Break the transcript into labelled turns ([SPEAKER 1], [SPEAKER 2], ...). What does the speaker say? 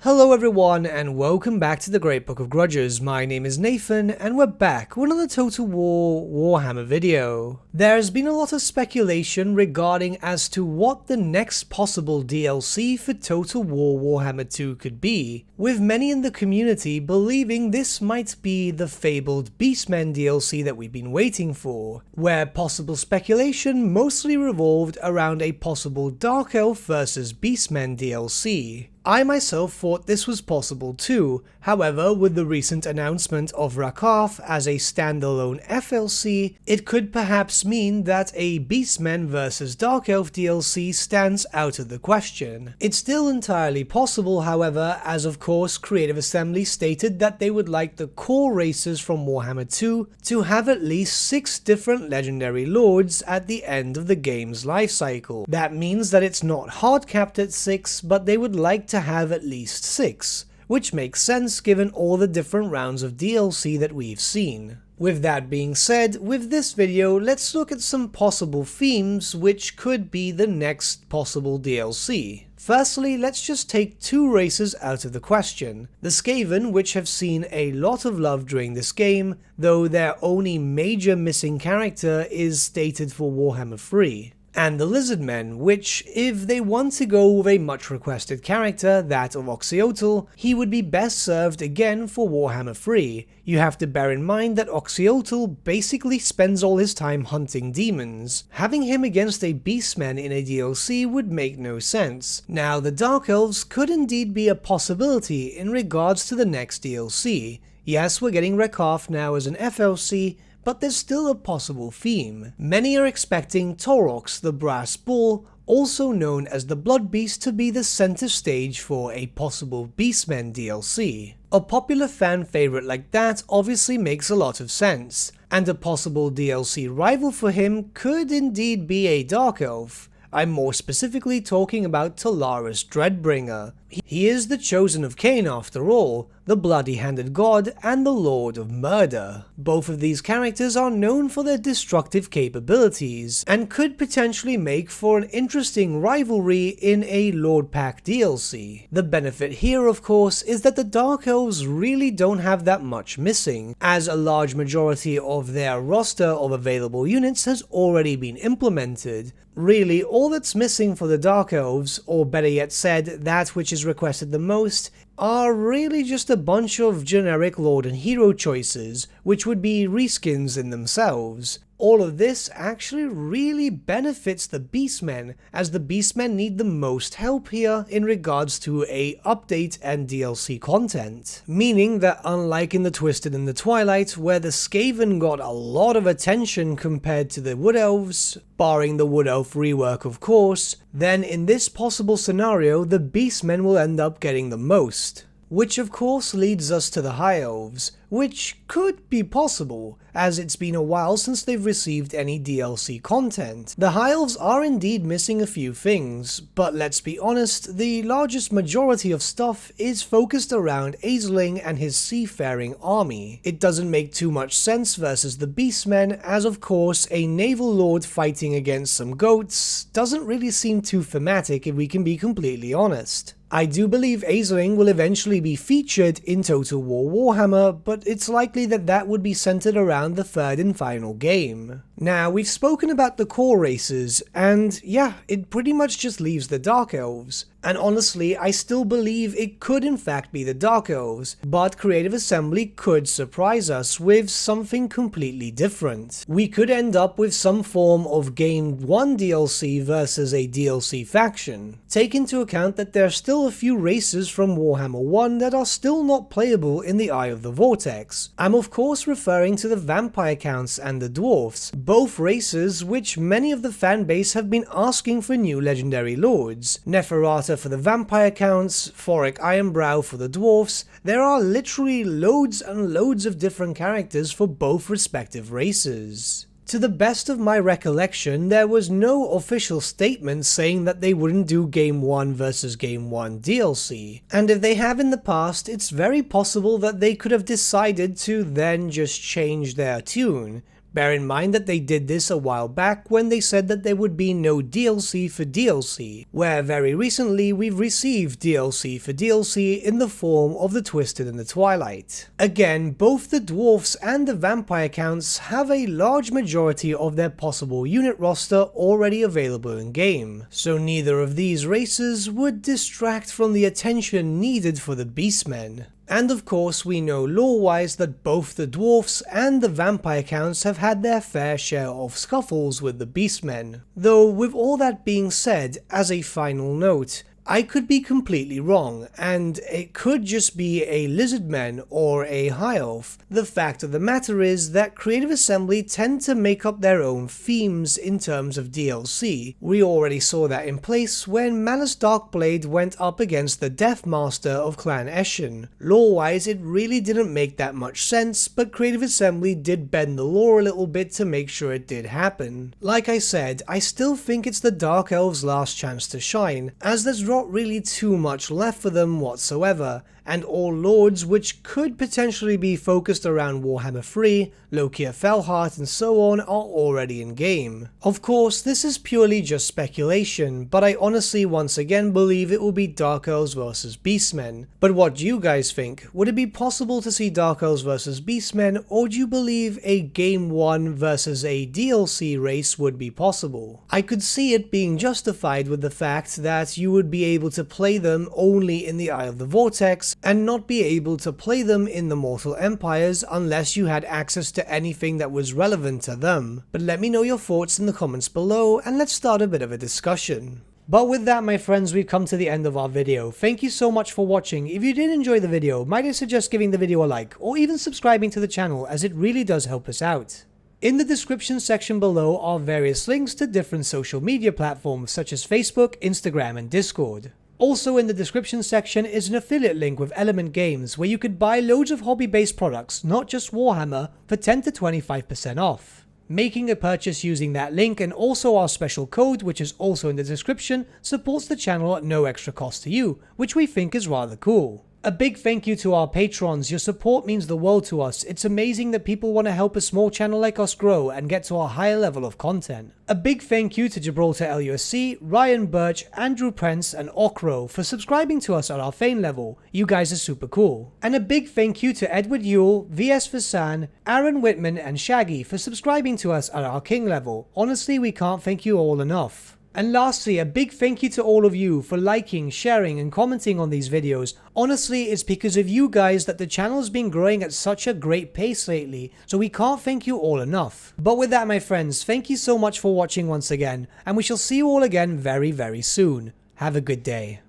[SPEAKER 1] Hello everyone and welcome back to the Great Book of Grudges. My name is Nathan and we're back with another Total War Warhammer video. There's been a lot of speculation regarding as to what the next possible DLC for Total War Warhammer 2 could be, with many in the community believing this might be the fabled Beastmen DLC that we've been waiting for, where possible speculation mostly revolved around a possible Dark Elf vs Beastmen DLC. I myself thought this was possible too, however with the recent announcement of Rakaf as a standalone FLC, it could perhaps mean that a Beastmen vs Dark Elf DLC stands out of the question. It's still entirely possible however, as of course Creative Assembly stated that they would like the core races from Warhammer 2 to have at least 6 different legendary lords at the end of the game's lifecycle. That means that it's not hard capped at 6, but they would like to have at least 6, which makes sense given all the different rounds of DLC that we've seen. With that being said, with this video, let's look at some possible themes which could be the next possible DLC. Firstly, let's just take 2 races out of the question. The Skaven, which have seen a lot of love during this game, though their only major missing character is stated for Warhammer 3. And the Lizardmen, which, if they want to go with a much requested character, that of Oxyotl, he would be best served again for Warhammer 3. You have to bear in mind that Oxyotl basically spends all his time hunting demons. Having him against a Beastman in a DLC would make no sense. Now, the Dark Elves could indeed be a possibility in regards to the next DLC. Yes, we're getting Rakaf now as an FLC, but there's still a possible theme. Many are expecting Taurox the Brass Bull, also known as the Blood Beast, to be the center stage for a possible Beastmen DLC. A popular fan favorite like that obviously makes a lot of sense, and a possible DLC rival for him could indeed be a Dark Elf. I'm more specifically talking about Talaris Dreadbringer. He is the chosen of Cain after all, the bloody-handed god and the lord of murder. Both of these characters are known for their destructive capabilities, and could potentially make for an interesting rivalry in a Lord Pack DLC. The benefit here of course is that the Dark Elves really don't have that much missing, as a large majority of their roster of available units has already been implemented. Really, all that's missing for the Dark Elves, or better yet said, that which is requested the most, are really just a bunch of generic Lord and Hero choices, which would be reskins in themselves. All of this actually really benefits the Beastmen, as the Beastmen need the most help here in regards to a update and DLC content. Meaning that unlike in the Twisted and the Twilight, where the Skaven got a lot of attention compared to the Wood Elves, barring the Wood Elf rework of course, then in this possible scenario the Beastmen will end up getting the most. Which of course leads us to the High Elves, which could be possible, as it's been a while since they've received any DLC content. The High Elves are indeed missing a few things, but let's be honest, the largest majority of stuff is focused around Aisling and his seafaring army. It doesn't make too much sense versus the Beastmen, as of course a naval lord fighting against some goats doesn't really seem too thematic if we can be completely honest. I do believe Aisling will eventually be featured in Total War Warhammer, but it's likely that that would be centered around the third and final game. Now, we've spoken about the core races, and yeah, it pretty much just leaves the Dark Elves. And honestly, I still believe it could in fact be the Dark Elves, but Creative Assembly could surprise us with something completely different. We could end up with some form of Game 1 DLC versus a DLC faction. Take into account that there are still a few races from Warhammer 1 that are still not playable in the Eye of the Vortex. I'm of course referring to the Vampire Counts and the Dwarfs, both races which many of the fanbase have been asking for new legendary lords. Neferata for the Vampire Counts, Thoric Ironbrow for the Dwarfs. There are literally loads and loads of different characters for both respective races. To the best of my recollection, there was no official statement saying that they wouldn't do Game 1 versus Game 1 DLC, and if they have in the past, it's very possible that they could have decided to then just change their tune. Bear in mind that they did this a while back when they said that there would be no DLC for DLC, where very recently we've received DLC for DLC in the form of the Twisted and the Twilight. Again, both the Dwarfs and the Vampire counts have a large majority of their possible unit roster already available in game, so neither of these races would distract from the attention needed for the Beastmen. And of course we know lore-wise that both the Dwarfs and the Vampire counts have had their fair share of scuffles with the Beastmen. Though with all that being said, as a final note, I could be completely wrong, and it could just be a Lizardmen or a High Elf. The fact of the matter is that Creative Assembly tend to make up their own themes in terms of DLC. We already saw that in place when Malus Darkblade went up against the Death Master of Clan Eshin. Lore-wise, it really didn't make that much sense, but Creative Assembly did bend the lore a little bit to make sure it did happen. Like I said, I still think it's the Dark Elves' last chance to shine, as there's not really too much left for them whatsoever, and all lords which could potentially be focused around Warhammer 3, Lokia Felheart and so on are already in game. Of course, this is purely just speculation, but I honestly once again believe it will be Dark Elves vs Beastmen. But what do you guys think? Would it be possible to see Dark Elves vs Beastmen, or do you believe a Game 1 versus a DLC race would be possible? I could see it being justified with the fact that you would be able to play them only in the Eye of the Vortex, and not be able to play them in the Mortal Empires unless you had access to anything that was relevant to them. But let me know your thoughts in the comments below, and let's start a bit of a discussion. But with that, my friends, we've come to the end of our video. Thank you so much for watching. If you did enjoy the video, might I suggest giving the video a like, or even subscribing to the channel, as it really does help us out. In the description section below are various links to different social media platforms such as Facebook, Instagram, and Discord. Also in the description section is an affiliate link with Element Games where you could buy loads of hobby-based products, not just Warhammer, for 10 to 25% off. Making a purchase using that link and also our special code, which is also in the description, supports the channel at no extra cost to you, which we think is rather cool. A big thank you to our patrons. Your support means the world to us. It's amazing that people want to help a small channel like us grow and get to a higher level of content. A big thank you to Gibraltar LUSC, Ryan Bertsche, Andrew Prince, and Okro for subscribing to us at our Fane level. You guys are super cool. And a big thank you to Edward Yule, VS Vasan, Aaron Whitman, and Shaggy for subscribing to us at our King level. Honestly, we can't thank you all enough. And lastly, a big thank you to all of you for liking, sharing, and commenting on these videos. Honestly, it's because of you guys that the channel's been growing at such a great pace lately, so we can't thank you all enough. But with that, my friends, thank you so much for watching once again, and we shall see you all again very, very soon. Have a good day.